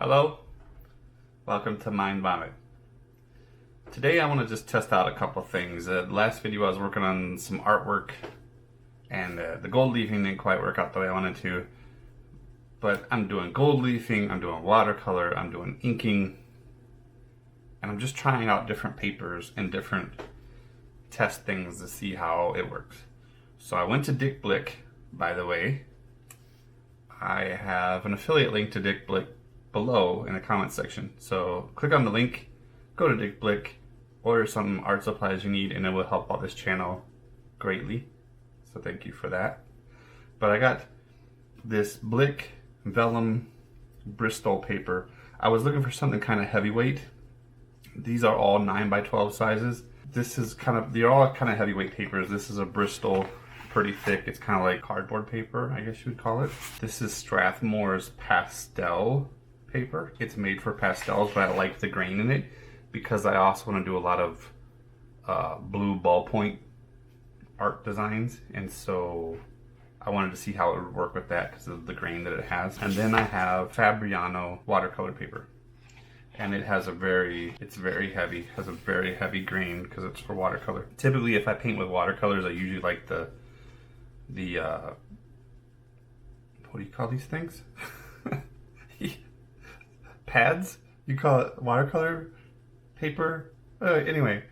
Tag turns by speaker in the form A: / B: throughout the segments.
A: Hello, welcome to Mind Vomit. Today I want to just test out a couple of things. The last video I was working on some artwork and the gold leafing didn't quite work out the way I wanted to. But I'm doing gold leafing, I'm doing watercolor, I'm doing inking, and I'm just trying out different papers and different test things to see how it works. So I went to Blick, by the way. I have an affiliate link to Blick below in the comment section. So click on the link, go to Blick, order some art supplies you need, and it will help out this channel greatly. So thank you for that. But I got this Blick vellum Bristol paper. I was looking for something kind of heavyweight. These are all 9x12 sizes. They're all kind of heavyweight papers. This is a Bristol, pretty thick. It's kind of like cardboard paper, I guess you would call it. This is Strathmore's pastel paper. It's made for pastels, but I like the grain in it because I also want to do a lot of blue ballpoint art designs, and so I wanted to see how it would work with that because of the grain that it has. And then I have Fabriano watercolor paper, and it's very heavy, has a very heavy grain because it's for watercolor. Typically if I paint with watercolors, I usually like the what do you call these things? Pads? You call it watercolor paper? Anyway,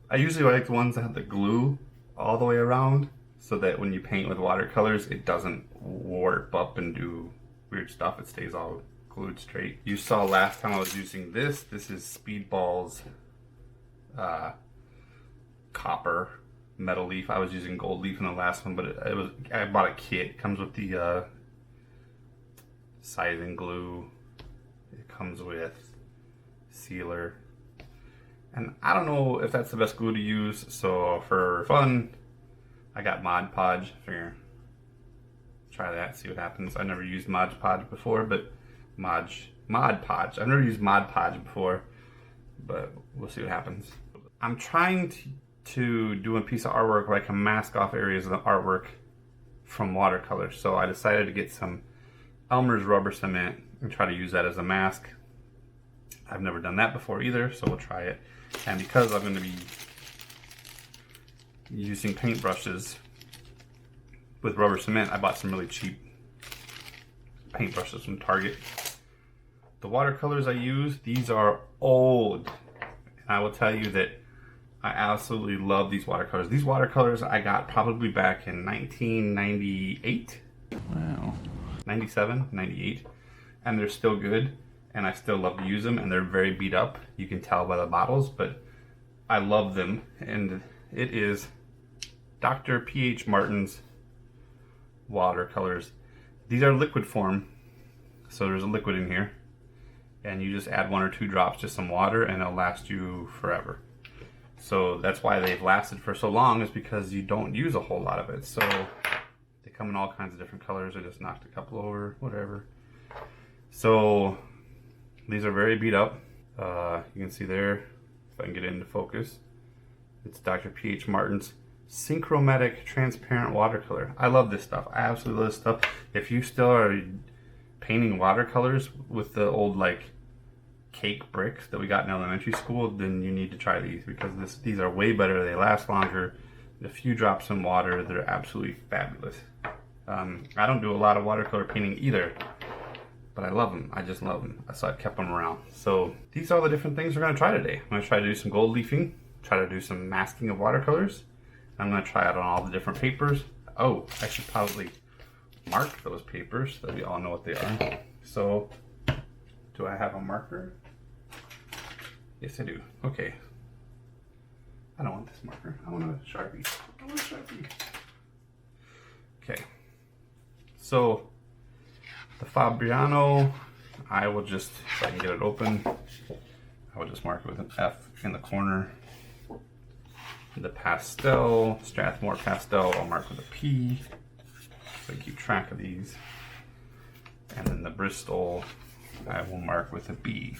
A: I usually like the ones that have the glue all the way around so that when you paint with watercolors, it doesn't warp up and do weird stuff. It stays all glued straight. You saw last time I was using this. This is Speedball's copper metal leaf. I was using gold leaf in the last one, but I bought a kit. It comes with the sizing glue. It comes with sealer, and I don't know if that's the best glue to use, so for fun I got Mod Podge. Figure try that, see what happens. I never used Mod Podge before, but Mod Podge. I've never used Mod Podge before, but we'll see what happens. I'm trying to do a piece of artwork where I can mask off areas of the artwork from watercolor. So I decided to get some Elmer's rubber cement and try to use that as a mask. I've never done that before either, so we'll try it. And because I'm going to be using paintbrushes with rubber cement, I bought some really cheap paintbrushes from Target. The watercolors I use, these are old. And I will tell you that I absolutely love these watercolors. These watercolors I got probably back in 1998.
B: Wow.
A: 97, 98. And they're still good, and I still love to use them, and they're very beat up. You can tell by the bottles, but I love them. And it is Dr. P.H. Martin's watercolors. These are liquid form, so there's a liquid in here, and you just add 1 or 2 drops to some water and it'll last you forever. So that's why they've lasted for so long, is because you don't use a whole lot of it. So they come in all kinds of different colors. I just knocked a couple over, whatever. So these are very beat up. You can see there, if I can get it into focus, it's Dr. P.H. Martin's Synchromatic Transparent Watercolor. I love this stuff. I absolutely love this stuff. If you still are painting watercolors with the old like cake bricks that we got in elementary school, then you need to try these, because these are way better. They last longer. A few drops in water, they're absolutely fabulous. I don't do a lot of watercolor painting either, but I love them. I just love them. So I've kept them around. So these are the different things we're going to try today. I'm going to try to do some gold leafing, try to do some masking of watercolors. I'm going to try out on all the different papers. Oh, I should probably mark those papers so that we all know what they are. So, do I have a marker? Yes, I do. Okay. I don't want this marker. I want a Sharpie. Okay. So, the Fabriano, I will just, if I can get it open, I will just mark it with an F in the corner. The pastel, Strathmore pastel, I'll mark with a P, so I keep track of these. And then the Bristol, I will mark with a B.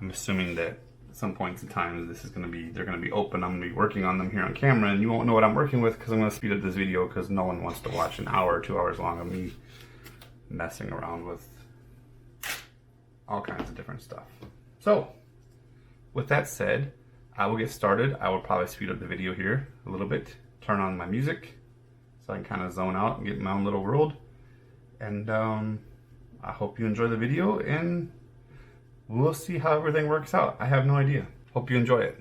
A: I'm assuming that at some points in time this is going to be, they're going to be open. I'm going to be working on them here on camera, and you won't know what I'm working with because I'm going to speed up this video because no one wants to watch an hour or 2 hours long of me messing around with all kinds of different stuff. So, with that said, I will get started. I will probably speed up the video here a little bit, turn on my music so I can kind of zone out and get in my own little world. And I hope you enjoy the video, and we'll see how everything works out. I have no idea. Hope you enjoy it.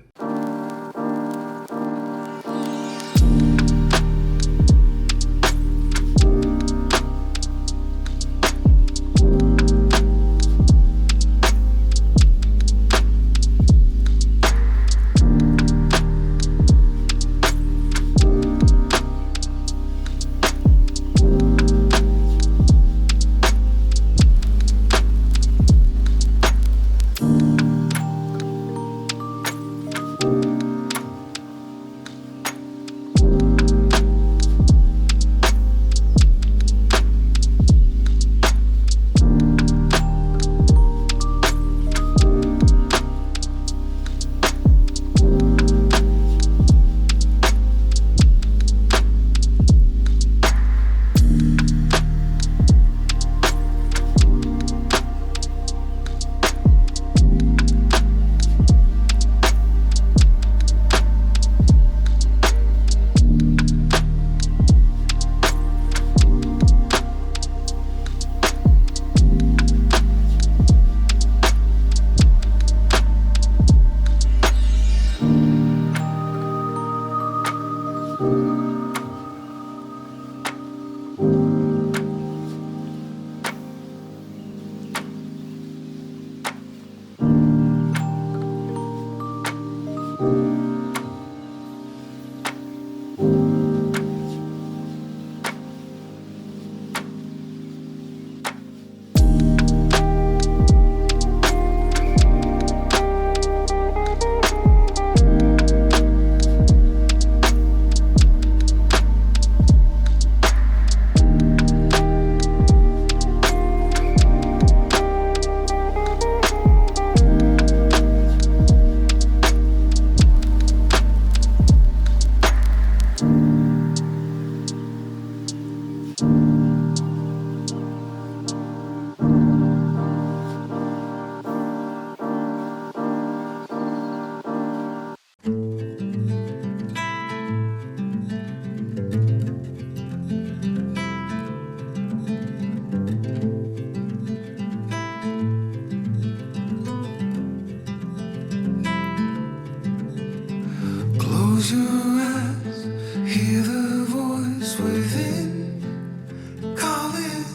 B: Close your eyes, hear the voice within calling.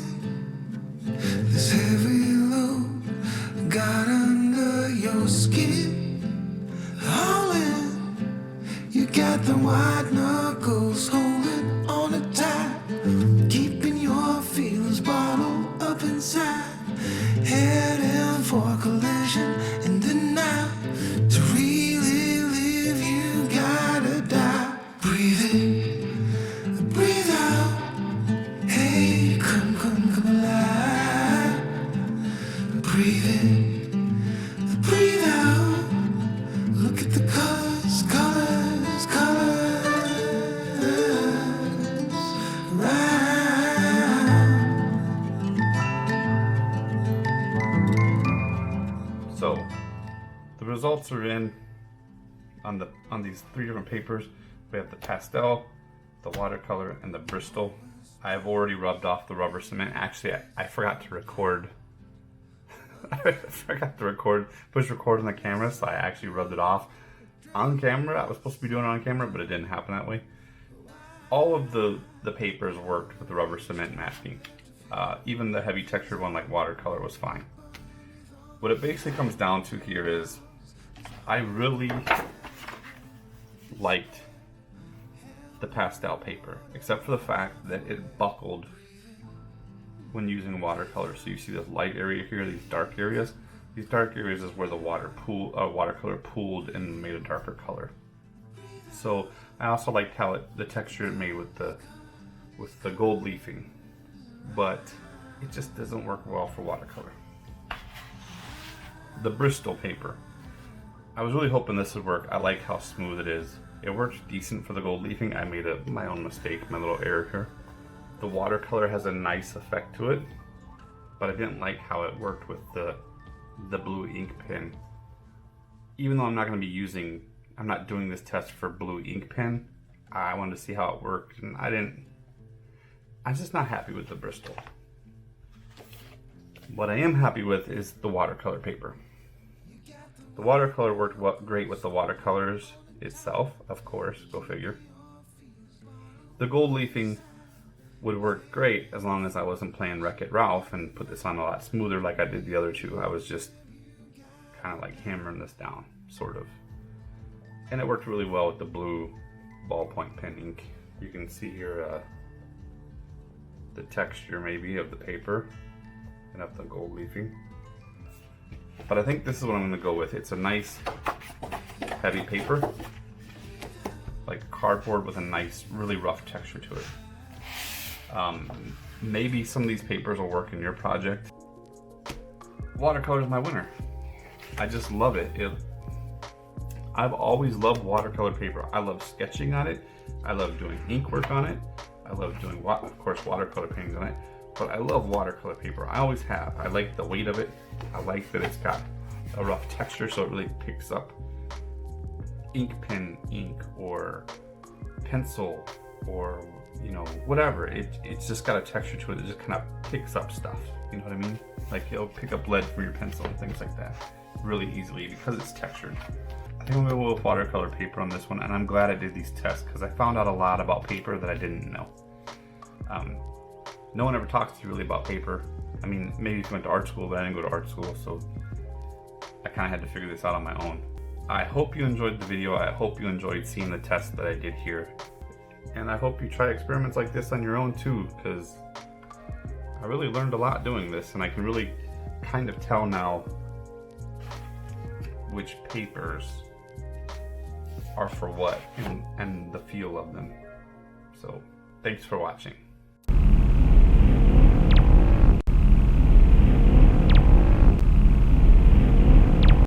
B: This heavy load got under your skin. All in, you got the white knuckles holding on it tight, keeping your feelings bottled up inside. Heading for collision in the night. To really live, you gotta die. Breathe in, breathe out. Hey, come alive. Breathe in, breathe out. Look at the colors,
A: So the results are in on these three different papers. We have the pastel, the watercolor, and the Bristol. I have already rubbed off the rubber cement. Actually, I forgot to record. I forgot to push record on the camera, so I actually rubbed it off on camera. I was supposed to be doing it on camera, but it didn't happen that way. All of the papers worked with the rubber cement masking. Even the heavy textured one like watercolor was fine. What it basically comes down to here is I really liked the pastel paper, except for the fact that it buckled when using watercolor. So you see this light area here, these dark areas. These dark areas is where the watercolor pooled and made a darker color. So I also liked how the texture it made with the gold leafing, but it just doesn't work well for watercolor. The Bristol paper, I was really hoping this would work. I like how smooth it is. It works decent for the gold leafing. I made my own mistake, my little error here. The watercolor has a nice effect to it, but I didn't like how it worked with the the blue ink pen. Even though I'm not doing this test for blue ink pen, I wanted to see how it worked, and I'm just not happy with the Bristol. What I am happy with is the watercolor paper. The watercolor worked great with the watercolors itself, of course, go figure. The gold leafing would work great as long as I wasn't playing Wreck-It Ralph and put this on a lot smoother like I did the other two. I was just kind of like hammering this down, sort of. And it worked really well with the blue ballpoint pen ink. You can see here the texture maybe of the paper and of the gold leafing. But I think this is what I'm going to go with. It's a nice heavy paper, like cardboard with a nice, really rough texture to it. Maybe some of these papers will work in your project. Watercolor is my winner. I just love it. I've always loved watercolor paper. I love sketching on it. I love doing ink work on it. I love doing, of course, watercolor paintings on it. But I love watercolor paper. I always have. I like the weight of it. I like that it's got a rough texture, so it really picks up ink pen ink or pencil or, you know, whatever. It's just got a texture to it that just kind of picks up stuff. You know what I mean? Like it'll pick up lead from your pencil and things like that really easily because it's textured. I think I'm gonna go with watercolor paper on this one, and I'm glad I did these tests because I found out a lot about paper that I didn't know. No one ever talks to you really about paper. I mean, maybe if you went to art school, but I didn't go to art school, so I kind of had to figure this out on my own. I hope you enjoyed the video. I hope you enjoyed seeing the tests that I did here. And I hope you try experiments like this on your own too, because I really learned a lot doing this, and I can really kind of tell now which papers are for what and the feel of them. So thanks for watching.